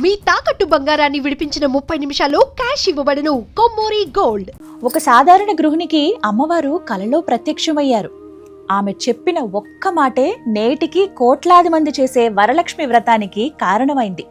మీ తాకట్టు బంగారాన్ని విడిపించిన 30 నిమిషాల్లో క్యాష్ ఇవ్వబడును. కొమ్మూరి గోల్డ్. ఒక సాధారణ గృహిణికి అమ్మవారు కలలో ప్రత్యక్షమయ్యారు. ఆమె చెప్పిన ఒక్క మాటే నేటికి కోట్లాది మంది చేసే వరలక్ష్మి వ్రతానికి కారణమైంది.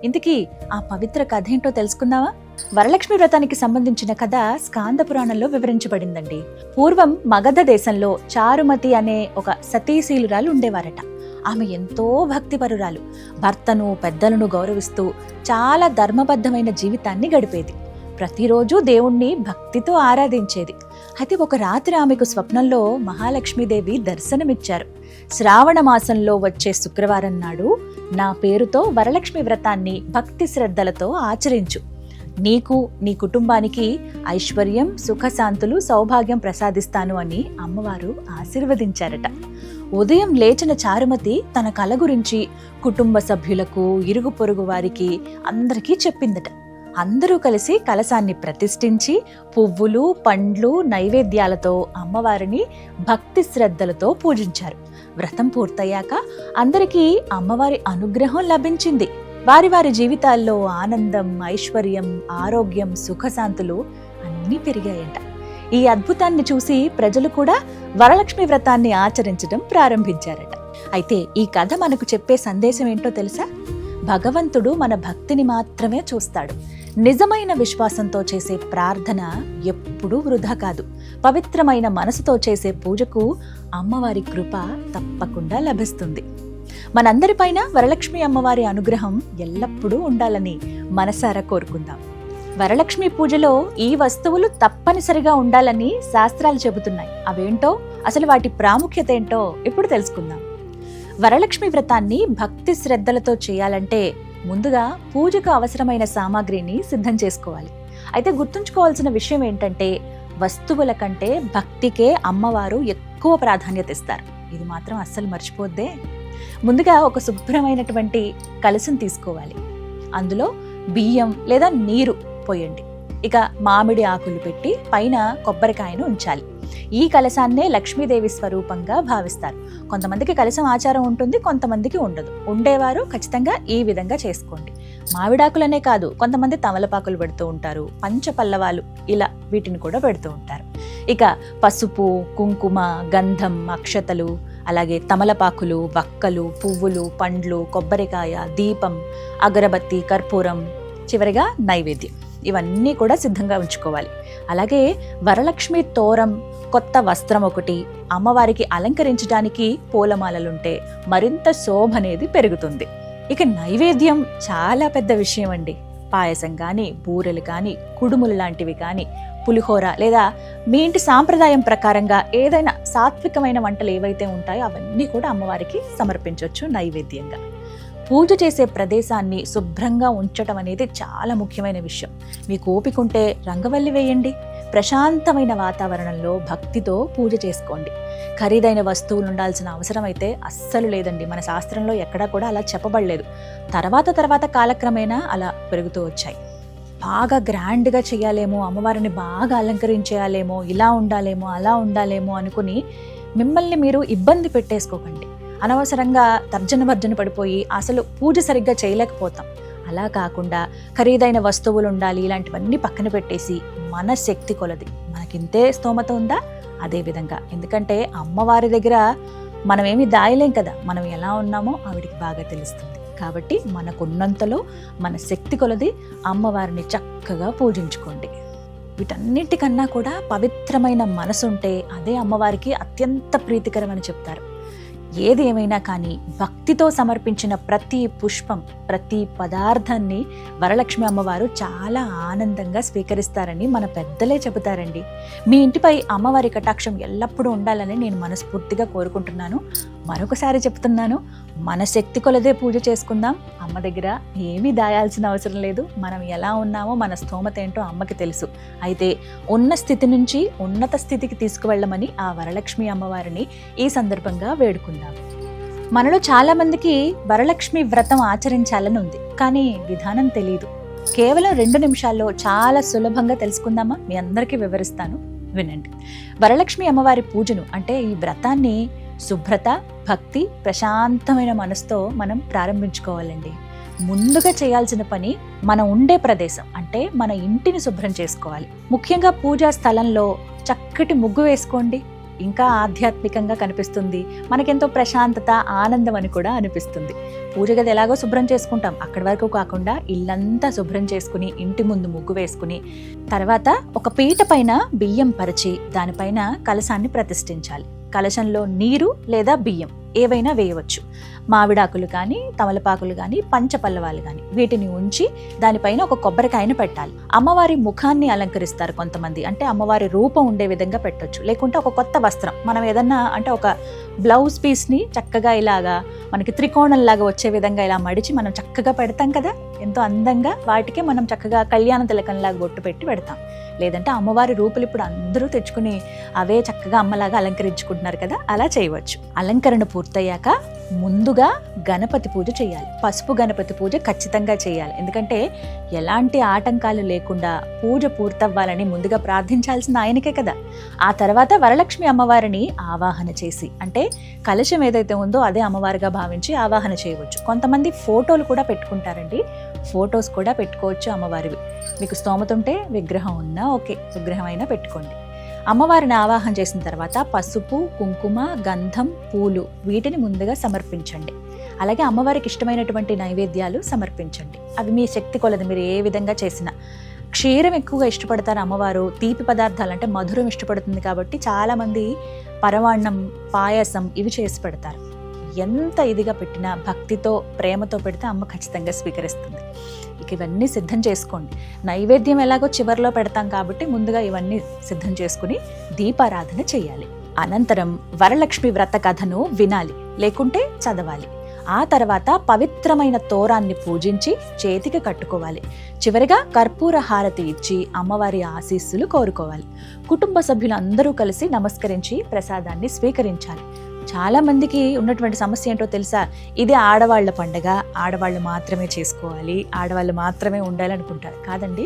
ఇంతకీ ఆ పవిత్ర కథ ఏంటో తెలుసుకుందామా? వరలక్ష్మి వ్రతానికి సంబంధించిన కథ స్కాంద పురాణంలో వివరించబడిందండి. పూర్వం మగధ దేశంలో చారుమతి అనే ఒక సతీశీలురాలు ఉండేవారట. ఆమె ఎంతో భక్తిపరురాలు. భర్తను పెద్దలను గౌరవిస్తూ చాలా ధర్మబద్ధమైన జీవితాన్ని గడిపేది. ప్రతిరోజు దేవుణ్ణి భక్తితో ఆరాధించేది. అయితే ఒక రాత్రి ఆమెకు స్వప్నంలో మహాలక్ష్మీదేవి దర్శనమిచ్చారు. శ్రావణ మాసంలో వచ్చే శుక్రవారం నాడు నా పేరుతో వరలక్ష్మి వ్రతాన్ని భక్తి శ్రద్ధలతో ఆచరించు. నీకు నీ కుటుంబానికి ఐశ్వర్యం, సుఖశాంతులు, సౌభాగ్యం ప్రసాదిస్తాను అని అమ్మవారు ఆశీర్వదించారట. ఉదయం లేచిన చారుమతి తన కల గురించి కుటుంబ సభ్యులకు, ఇరుగు పొరుగు వారికి అందరికీ చెప్పిందట. అందరూ కలిసి కలశాన్ని ప్రతిష్ఠించి పువ్వులు, పండ్లు, నైవేద్యాలతో అమ్మవారిని భక్తి శ్రద్ధలతో పూజించారు. వ్రతం పూర్తయ్యాక అందరికీ అమ్మవారి అనుగ్రహం లభించింది. వారి వారి జీవితాల్లో ఆనందం, ఐశ్వర్యం, ఆరోగ్యం, సుఖశాంతులు అన్నీ పెరిగాయంట. ఈ అద్భుతాన్ని చూసి ప్రజలు కూడా వరలక్ష్మి వ్రతాన్ని ఆచరించడం ప్రారంభించారట. అయితే ఈ కథ మనకు చెప్పే సందేశం ఏంటో తెలుసా? భగవంతుడు మన భక్తిని మాత్రమే చూస్తాడు. నిజమైన విశ్వాసంతో చేసే ప్రార్థన ఎప్పుడూ వృధా కాదు. పవిత్రమైన మనసుతో చేసే పూజకు అమ్మవారి కృప తప్పకుండా లభిస్తుంది. మనందరిపైన వరలక్ష్మి అమ్మవారి అనుగ్రహం ఎల్లప్పుడూ ఉండాలని మనసారా కోరుకుందాం. వరలక్ష్మి పూజలో ఈ వస్తువులు తప్పనిసరిగా ఉండాలని శాస్త్రాలు చెబుతున్నాయి. అవేంటో, అసలు వాటి ప్రాముఖ్యత ఏంటో ఇప్పుడు తెలుసుకుందాం. వరలక్ష్మి వ్రతాన్ని భక్తి శ్రద్ధలతో చేయాలంటే ముందుగా పూజకు అవసరమైన సామాగ్రిని సిద్ధం చేసుకోవాలి. అయితే గుర్తుంచుకోవాల్సిన విషయం ఏంటంటే, వస్తువుల కంటే భక్తికే అమ్మవారు ఎక్కువ ప్రాధాన్యత ఇస్తారు. ఇది మాత్రం అస్సలు మర్చిపోద్దే. ముందుగా ఒక శుభ్రమైనటువంటి కలశం తీసుకోవాలి. అందులో బియ్యం లేదా నీరు పోయండి. ఇక మామిడి ఆకులు పెట్టి పైన కొబ్బరికాయను ఉంచాలి. ఈ కలశాన్నే లక్ష్మీదేవి స్వరూపంగా భావిస్తారు. కొంతమందికి కలశం ఆచారం ఉంటుంది, కొంతమందికి ఉండదు. ఉండేవారు ఖచ్చితంగా ఈ విధంగా చేసుకోండి. మామిడాకులనే కాదు, కొంతమంది తమలపాకులు పెడుతూ ఉంటారు, పంచపల్లవాలు, ఇలా వీటిని కూడా పెడుతూ ఉంటారు. ఇక పసుపు, కుంకుమ, గంధం, అక్షతలు, అలాగే తమలపాకులు, వక్కలు, పువ్వులు, పండ్లు, కొబ్బరికాయ, దీపం, అగరబత్తి, కర్పూరం, చివరిగా నైవేద్యం, ఇవన్నీ కూడా సిద్ధంగా ఉంచుకోవాలి. అలాగే వరలక్ష్మి తోరం, కొత్త వస్త్రం ఒకటి, అమ్మవారికి అలంకరించడానికి పూలమాలలుంటే మరింత శోభ అనేది పెరుగుతుంది. ఇక నైవేద్యం చాలా పెద్ద విషయం అండి. పాయసం కానీ, బూరెలు కానీ, కుడుములు లాంటివి కానీ, పులిహోర లేదా మీ ఇంటి సాంప్రదాయం ప్రకారంగా ఏదైనా సాత్వికమైన వంటలు ఏవైతే ఉంటాయో అవన్నీ కూడా అమ్మవారికి సమర్పించవచ్చు నైవేద్యంగా. పూజ చేసే ప్రదేశాన్ని శుభ్రంగా ఉంచటం అనేది చాలా ముఖ్యమైన విషయం. మీకు ఓపిక ఉంటే రంగవల్లి వేయండి. ప్రశాంతమైన వాతావరణంలో భక్తితో పూజ చేసుకోండి. ఖరీదైన వస్తువులు ఉండాల్సిన అవసరం అయితే అస్సలు లేదండి. మన శాస్త్రంలో ఎక్కడా కూడా అలా చెప్పబడలేదు. తర్వాత కాలక్రమేణా అలా పెరుగుతూ వచ్చాయి. బాగా గ్రాండ్గా చేయాలేమో, అమ్మవారిని బాగా అలంకరించేయాలేమో, ఇలా ఉండాలేమో, అలా ఉండాలేమో అనుకుని మిమ్మల్ని మీరు ఇబ్బంది పెట్టేసుకోకండి. అనవసరంగా తర్జన పడిపోయి అసలు పూజ సరిగ్గా చేయలేకపోతాం. అలా కాకుండా ఖరీదైన వస్తువులు ఉండాలి, ఇలాంటివన్నీ పక్కన పెట్టేసి మన శక్తి కొలది, మనకింతే స్తోమత ఉందా అదే విధంగా. ఎందుకంటే అమ్మవారి దగ్గర మనం ఏమీ దాయలేం కదా, మనం ఎలా ఉన్నామో ఆవిడికి బాగా తెలుస్తుంది. కాబట్టి మనకున్నంతలో మన శక్తి కొలది అమ్మవారిని చక్కగా పూజించుకోండి. వీటన్నిటికన్నా కూడా పవిత్రమైన మనసుంటే అదే అమ్మవారికి అత్యంత ప్రీతికరమని చెప్తారు. ఏది ఏమైనా కానీ భక్తితో సమర్పించిన ప్రతి పుష్పం, ప్రతి పదార్థాన్ని వరలక్ష్మి అమ్మవారు చాలా ఆనందంగా స్వీకరిస్తారని మన పెద్దలే చెబుతారండి. మీ ఇంటిపై అమ్మవారి కటాక్షం ఎల్లప్పుడూ ఉండాలని నేను మనస్ఫూర్తిగా కోరుకుంటున్నాను. మరొకసారి చెప్తున్నాను, మన శక్తి కొలదే పూజ చేసుకుందాం. అమ్మ దగ్గర ఏమీ దాయాల్సిన అవసరం లేదు. మనం ఎలా ఉన్నామో మన స్తోమత ఏంటో అమ్మకి తెలుసు. అయితే ఉన్న స్థితి నుంచి ఉన్నత స్థితికి తీసుకువెళ్ళమని ఆ వరలక్ష్మి అమ్మవారిని ఈ సందర్భంగా వేడుకుందాం. మనలో చాలా మందికి వరలక్ష్మి వ్రతం ఆచరించాలని ఉంది, కానీ విధానం తెలియదు. కేవలం 2 నిమిషాల్లో చాలా సులభంగా తెలుసుకుందామా? మీ అందరికీ వివరిస్తాను, వినండి. వరలక్ష్మి అమ్మవారి పూజను అంటే ఈ వ్రతాన్ని శుభ్రత, భక్తి, ప్రశాంతమైన మనసుతో మనం ప్రారంభించుకోవాలండి. ముందుగా చేయాల్సిన పని మనం ఉండే ప్రదేశం అంటే మన ఇంటిని శుభ్రం చేసుకోవాలి. ముఖ్యంగా పూజా స్థలంలో చక్కటి ముగ్గు వేసుకోండి. ఇంకా ఆధ్యాత్మికంగా కనిపిస్తుంది, మనకెంతో ప్రశాంతత, ఆనందం అని కూడా అనిపిస్తుంది. పూజ గది ఎలాగో శుభ్రం చేసుకుంటాం, అక్కడి వరకు కాకుండా ఇల్లంతా శుభ్రం చేసుకుని ఇంటి ముందు ముగ్గు వేసుకుని తర్వాత ఒక పీట పైన బియ్యం పరిచి దానిపైన కలశాన్ని ప్రతిష్ఠించాలి. కలశంలో నీరు లేదా బియ్యం ఏవైనా వేయవచ్చు. మామిడాకులు కానీ, తమలపాకులు కానీ, పంచపల్లవాలు కానీ వీటిని ఉంచి దానిపైన ఒక కొబ్బరికాయను పెట్టాలి. అమ్మవారి ముఖాన్ని అలంకరిస్తారు కొంతమంది, అంటే అమ్మవారి రూపం ఉండే విధంగా పెట్టొచ్చు. లేకుంటే ఒక కొత్త వస్త్రం, మనం ఏదన్నా అంటే ఒక బ్లౌజ్ పీస్ని చక్కగా ఇలాగా మనకి త్రికోణంలాగా వచ్చే విధంగా ఇలా మడిచి మనం చక్కగా పెడతాం కదా, ఎంతో అందంగా. వాటికే మనం చక్కగా కళ్యాణ తిలకంలాగా బొట్టు పెట్టి పెడతాం. లేదంటే అమ్మవారి రూపులు ఇప్పుడు అందరూ తెచ్చుకుని అవే చక్కగా అమ్మలాగా అలంకరించుకుంటున్నారు కదా, అలా చేయవచ్చు. అలంకరణ పూర్తయ్యాక ముందుగా గణపతి పూజ చేయాలి. పసుపు గణపతి పూజ ఖచ్చితంగా చేయాలి. ఎందుకంటే ఎలాంటి ఆటంకాలు లేకుండా పూజ పూర్తవ్వాలని ముందుగా ప్రార్థించాల్సిన ఆయనకే కదా. ఆ తర్వాత వరలక్ష్మి అమ్మవారిని ఆవాహన చేసి, అంటే కలశం ఏదైతే ఉందో అదే అమ్మవారిగా భావించి ఆవాహన చేయవచ్చు. కొంతమంది ఫోటోలు కూడా పెట్టుకుంటారండి, ఫొటోస్ కూడా పెట్టుకోవచ్చు అమ్మవారివి. మీకు స్తోమత ఉంటే విగ్రహం ఉన్నా ఓకే, విగ్రహం అయినా పెట్టుకోండి. అమ్మవారిని ఆవాహన చేసిన తర్వాత పసుపు, కుంకుమ, గంధం, పూలు వీటిని ముందుగా సమర్పించండి. అలాగే అమ్మవారికి ఇష్టమైనటువంటి నైవేద్యాలు సమర్పించండి. అవి మీ శక్తి కొలది, మీరు ఏ విధంగా చేసినా. క్షీరం ఎక్కువగా ఇష్టపడతారు అమ్మవారు, తీపి పదార్థాలు అంటే మధురం ఇష్టపడుతుంది కాబట్టి చాలామంది పరవాన్నం, పాయసం ఇవి చేసి పెడతారు. ఎంత ఇదిగా పెట్టినా భక్తితో, ప్రేమతో పెడితే అమ్మ ఖచ్చితంగా స్వీకరిస్తుంది. ఇక ఇవన్నీ సిద్ధం చేసుకోండి. నైవేద్యం ఎలాగో చివరిలో పెడతాం కాబట్టి ముందుగా ఇవన్నీ సిద్ధం చేసుకుని దీపారాధన చేయాలి. అనంతరం వరలక్ష్మి వ్రత కథను వినాలి, లేకుంటే చదవాలి. ఆ తర్వాత పవిత్రమైన తోరాన్ని పూజించి చేతికి కట్టుకోవాలి. చివరిగా కర్పూర హారతి ఇచ్చి అమ్మవారి ఆశీస్సులు కోరుకోవాలి. కుటుంబ సభ్యులు అందరూ కలిసి నమస్కరించి ప్రసాదాన్ని స్వీకరించాలి. చాలా మందికి ఉన్నటువంటి సమస్య ఏంటో తెలుసా? ఇది ఆడవాళ్ల పండగ, ఆడవాళ్ళు మాత్రమే చేసుకోవాలి, ఆడవాళ్ళు మాత్రమే ఉండాలనుకుంటారు. కాదండి,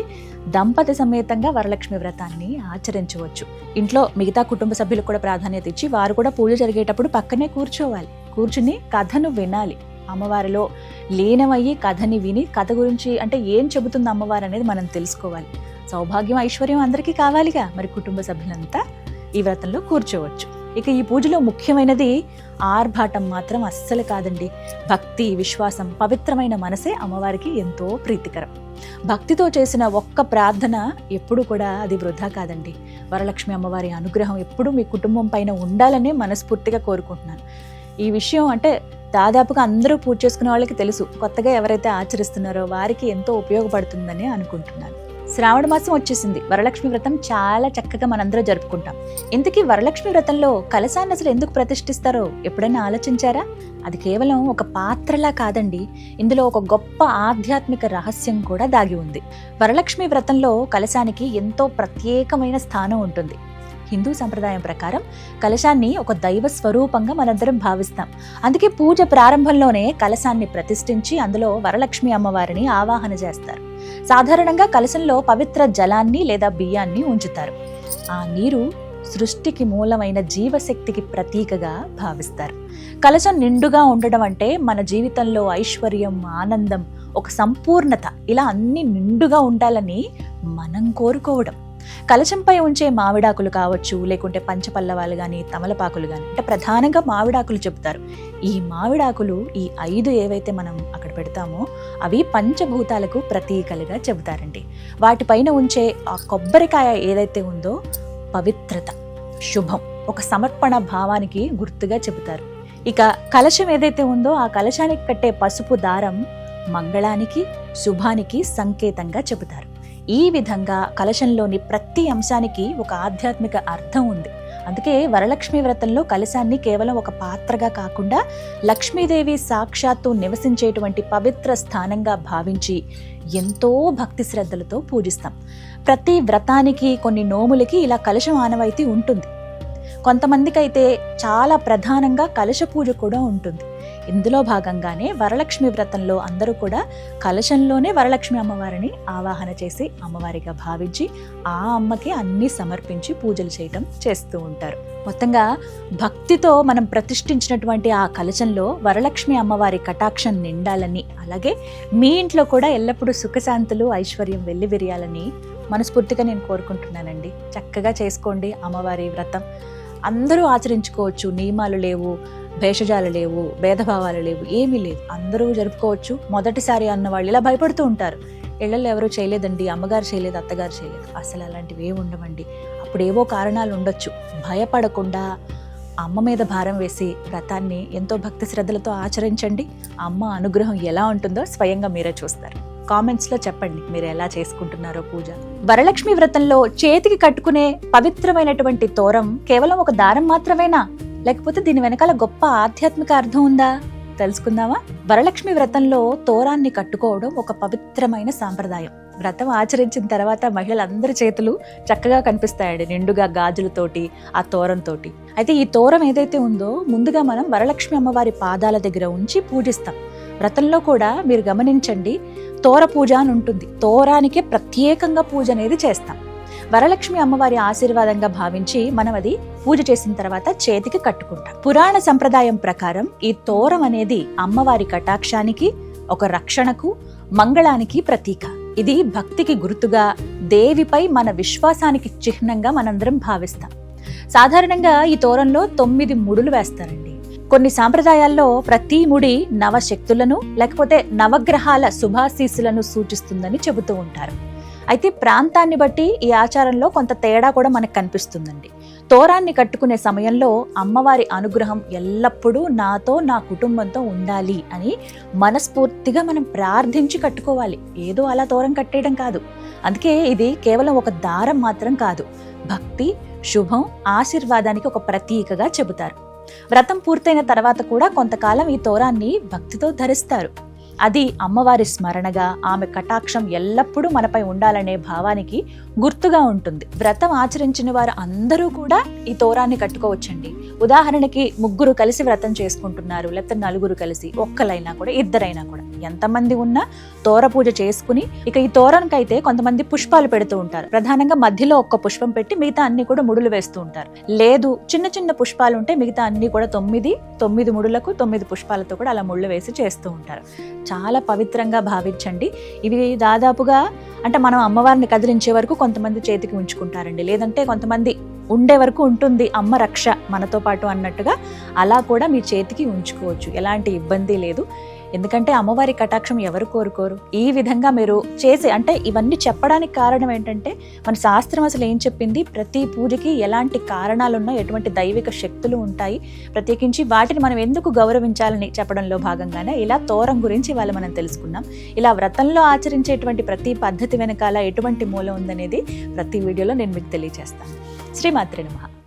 దంపతి సమేతంగా వరలక్ష్మి వ్రతాన్ని ఆచరించవచ్చు. ఇంట్లో మిగతా కుటుంబ సభ్యులకు కూడా ప్రాధాన్యత ఇచ్చి వారు కూడా పూజ జరిగేటప్పుడు పక్కనే కూర్చోవాలి. కూర్చుని కథను వినాలి. అమ్మవారిలో లీనమయ్యి కథని విని కథ గురించి అంటే ఏం చెబుతుంది అమ్మవారు అనేది మనం తెలుసుకోవాలి. సౌభాగ్యం, ఐశ్వర్యం అందరికీ కావాలిగా, మరి కుటుంబ సభ్యులంతా ఈ వ్రతంలో కూర్చోవచ్చు. ఇక ఈ పూజలో ముఖ్యమైనది ఆర్భాటం మాత్రం అస్సలు కాదండి. భక్తి, విశ్వాసం, పవిత్రమైన మనసే అమ్మవారికి ఎంతో ప్రీతికరం. భక్తితో చేసిన ఒక్క ప్రార్థన ఎప్పుడు కూడా అది వృధా కాదండి. వరలక్ష్మి అమ్మవారి అనుగ్రహం ఎప్పుడూ మీ కుటుంబం పైన ఉండాలనే మనస్ఫూర్తిగా కోరుకుంటున్నాను. ఈ విషయం అంటే దాదాపుగా అందరూ పూజ చేసుకునే వాళ్ళకి తెలుసు, కొత్తగా ఎవరైతే ఆచరిస్తున్నారో వారికి ఎంతో ఉపయోగపడుతుందని అనుకుంటున్నాను. శ్రావణ మాసం వచ్చేసింది. వరలక్ష్మి వ్రతం చాలా చక్కగా మనందరూ జరుపుకుంటాం. ఇంతకీ వరలక్ష్మి వ్రతంలో కలశాన్ని అసలు ఎందుకు ప్రతిష్ఠిస్తారో ఎప్పుడైనా ఆలోచించారా? అది కేవలం ఒక పాత్రలా కాదండి, ఇందులో ఒక గొప్ప ఆధ్యాత్మిక రహస్యం కూడా దాగి ఉంది. వరలక్ష్మి వ్రతంలో కలశానికి ఎంతో ప్రత్యేకమైన స్థానం ఉంటుంది. హిందూ సంప్రదాయం ప్రకారం కలశాన్ని ఒక దైవ స్వరూపంగా మనందరం భావిస్తాం. అందుకే పూజ ప్రారంభంలోనే కలశాన్ని ప్రతిష్ఠించి అందులో వరలక్ష్మి అమ్మవారిని ఆవాహన చేస్తారు. సాధారణంగా కలశంలో పవిత్ర జలాన్ని లేదా బియ్యాన్ని ఉంచుతారు. ఆ నీరు సృష్టికి మూలమైన జీవశక్తికి ప్రతీకగా భావిస్తారు. కలశం నిండుగా ఉండడం అంటే మన జీవితంలో ఐశ్వర్యం, ఆనందం, ఒక సంపూర్ణత, ఇలా అన్ని నిండుగా ఉండాలని మనం కోరుకోవడం. కలశంపై ఉంచే మామిడాకులు కావచ్చు, లేకుంటే పంచపల్లవాలు కానీ, తమలపాకులు కానీ, అంటే ప్రధానంగా మామిడాకులు చెబుతారు. ఈ మామిడాకులు, ఈ 5 ఏవైతే మనం అక్కడ పెడతామో అవి పంచభూతాలకు ప్రతీకలుగా చెబుతారండి. వాటిపైన ఉంచే ఆ కొబ్బరికాయ ఏదైతే ఉందో పవిత్రత, శుభం, ఒక సమర్పణ భావానికి గుర్తుగా చెబుతారు. ఇక కలశం ఏదైతే ఉందో ఆ కలశానికి కట్టే పసుపు దారం మంగళానికి, శుభానికి సంకేతంగా చెబుతారు. ఈ విధంగా కలశంలోని ప్రతి అంశానికి ఒక ఆధ్యాత్మిక అర్థం ఉంది. అందుకే వరలక్ష్మి వ్రతంలో కలశాన్ని కేవలం ఒక పాత్రగా కాకుండా లక్ష్మీదేవి సాక్షాత్తు నివసించేటువంటి పవిత్ర స్థానంగా భావించి ఎంతో భక్తి శ్రద్ధలతో పూజిస్తాం. ప్రతి వ్రతానికి, కొన్ని నోములకి ఇలా కలశం ఆనవాయితీ ఉంటుంది. కొంతమందికి అయితే చాలా ప్రధానంగా కలశ పూజ కూడా ఉంటుంది. ఇందులో భాగంగానే వరలక్ష్మి వ్రతంలో అందరూ కూడా కలశంలోనే వరలక్ష్మి అమ్మవారిని ఆవాహన చేసి అమ్మవారిగా భావించి ఆ అమ్మకి అన్నీ సమర్పించి పూజలు చేయటం చేస్తూ ఉంటారు. మొత్తంగా భక్తితో మనం ప్రతిష్ఠించినటువంటి ఆ కలశంలో వరలక్ష్మి అమ్మవారి కటాక్షం నిండాలని, అలాగే మీ ఇంట్లో కూడా ఎల్లప్పుడూ సుఖశాంతులు ఐశ్వర్యం వెల్లివిరియాలని మనస్ఫూర్తిగా నేను కోరుకుంటున్నానండి. చక్కగా చేసుకోండి అమ్మవారి వ్రతం. అందరూ ఆచరించుకోవచ్చు. నియమాలు లేవు, భేషజాలు లేవు, భేదభావాలు లేవు, ఏమీ లేదు. అందరూ జరుపుకోవచ్చు. మొదటిసారి అన్న వాళ్ళు ఇలా భయపడుతూ ఉంటారు. ఇళ్లలో ఎవరూ చేయలేదండి, అమ్మగారు చేయలేదు, అత్తగారు చేయలేదు. అసలు అలాంటివి ఏమి ఉండవండి. అప్పుడు ఏవో కారణాలు ఉండొచ్చు. భయపడకుండా అమ్మ మీద భారం వేసి వ్రతాన్ని ఎంతో భక్తి శ్రద్ధలతో ఆచరించండి. అమ్మ అనుగ్రహం ఎలా ఉంటుందో స్వయంగా మీరే చూస్తారు. కామెంట్స్లో చెప్పండి మీరు ఎలా చేసుకుంటున్నారో పూజ. వరలక్ష్మి వ్రతంలో చేతికి కట్టుకునే పవిత్రమైనటువంటి తోరం కేవలం ఒక దారం మాత్రమేనా, లేకపోతే దీని వెనకాల గొప్ప ఆధ్యాత్మిక అర్థం ఉందా తెలుసుకుందామా? వరలక్ష్మి వ్రతంలో తోరాన్ని కట్టుకోవడం ఒక పవిత్రమైన సాంప్రదాయం. వ్రతం ఆచరించిన తర్వాత మహిళలందరి చేతులు చక్కగా కనిపిస్తాయండి, నిండుగా గాజులతోటి, ఆ తోరంతోటి. అయితే ఈ తోరం ఏదైతే ఉందో ముందుగా మనం వరలక్ష్మి అమ్మవారి పాదాల దగ్గర ఉంచి పూజిస్తాం. వ్రతంలో కూడా మీరు గమనించండి, తోర పూజ అని ఉంటుంది. తోరానికే ప్రత్యేకంగా పూజ అనేది చేస్తాం. వరలక్ష్మి అమ్మవారి ఆశీర్వాదంగా భావించి మనం అది పూజ చేసిన తర్వాత చేతికి కట్టుకుంటాం. పురాణ సంప్రదాయం ప్రకారం ఈ తోరం అనేది అమ్మవారి కటాక్షానికి, ఒక రక్షణకు, మంగళానికి ప్రతీక. ఇది భక్తికి గుర్తుగా, దేవిపై మన విశ్వాసానికి చిహ్నంగా మనందరం భావిస్తాం. సాధారణంగా ఈ తోరంలో 9 ముడులు వేస్తారండి. కొన్ని సాంప్రదాయాల్లో ప్రతి ముడి నవశక్తులను లేకపోతే నవగ్రహాల శుభాశీస్సులను సూచిస్తుందని చెబుతూ ఉంటారు. అయితే ప్రాంతాన్ని బట్టి ఈ ఆచారంలో కొంత తేడా కూడా మనకు కనిపిస్తుందండి. తోరాన్ని కట్టుకునే సమయంలో అమ్మవారి అనుగ్రహం ఎల్లప్పుడూ నాతో, నా కుటుంబంతో ఉండాలి అని మనస్ఫూర్తిగా మనం ప్రార్థించి కట్టుకోవాలి. ఏదో అలా తోరం కట్టేయడం కాదు. అందుకే ఇది కేవలం ఒక దారం మాత్రం కాదు, భక్తి, శుభం, ఆశీర్వాదానికి ఒక ప్రతీకగా చెబుతారు. వ్రతం పూర్తయిన తర్వాత కూడా కొంతకాలం ఈ తోరాన్ని భక్తితో ధరిస్తారు. అది అమ్మవారి స్మరణగా, ఆమె కటాక్షం ఎల్లప్పుడూ మనపై ఉండాలనే భావానికి గుర్తుగా ఉంటుంది. వ్రతం ఆచరించిన వారు అందరూ కూడా ఈ తోరాన్ని కట్టుకోవచ్చండి. ఉదాహరణకి 3 కలిసి వ్రతం చేసుకుంటున్నారు, లేకపోతే 4 కలిసి, ఒక్కలైనా కూడా, ఇద్దరైనా కూడా, ఎంతమంది ఉన్నా తోర పూజ చేసుకుని, ఇక ఈ తోరానికైతే కొంతమంది పుష్పాలు పెడుతూ ఉంటారు. ప్రధానంగా మధ్యలో 1 పుష్పం పెట్టి మిగతా అన్ని కూడా ముడులు వేస్తూ ఉంటారు. లేదు, చిన్న చిన్న పుష్పాలు ఉంటే మిగతా అన్ని కూడా 9 ముడులకు 9 పుష్పాలతో కూడా అలా ముళ్ళు వేసి చేస్తూ ఉంటారు. చాలా పవిత్రంగా భావించండి. ఇవి దాదాపుగా అంటే మనం అమ్మవారిని కదిలించే వరకు కొంతమంది చేతికి ఉంచుకుంటారండి, లేదంటే కొంతమంది ఉండే వరకు ఉంటుంది అమ్మ రక్ష మనతో పాటు అన్నట్టుగా అలా కూడా మీ చేతికి ఉంచుకోవచ్చు. ఎలాంటి ఇబ్బంది లేదు. ఎందుకంటే అమ్మవారి కటాక్షం ఎవరు కోరుకోరు. ఈ విధంగా మీరు చేసి, అంటే ఇవన్నీ చెప్పడానికి కారణం ఏంటంటే మన శాస్త్రం అసలు ఏం చెప్పింది, ప్రతి పూజకి ఎలాంటి కారణాలున్నా, ఎటువంటి దైవిక శక్తులు ఉంటాయి, ప్రత్యేకించి వాటిని మనం ఎందుకు గౌరవించాలని చెప్పడంలో భాగంగానే ఇలా తోరం గురించి ఇవాళ మనం తెలుసుకున్నాం. ఇలా వ్రతంలో ఆచరించేటువంటి ప్రతి పద్ధతి వెనకాల ఎటువంటి మూలం ఉందనేది ప్రతి వీడియోలో నేను మీకు తెలియజేస్తాను. శ్రీమాత్రే నమః.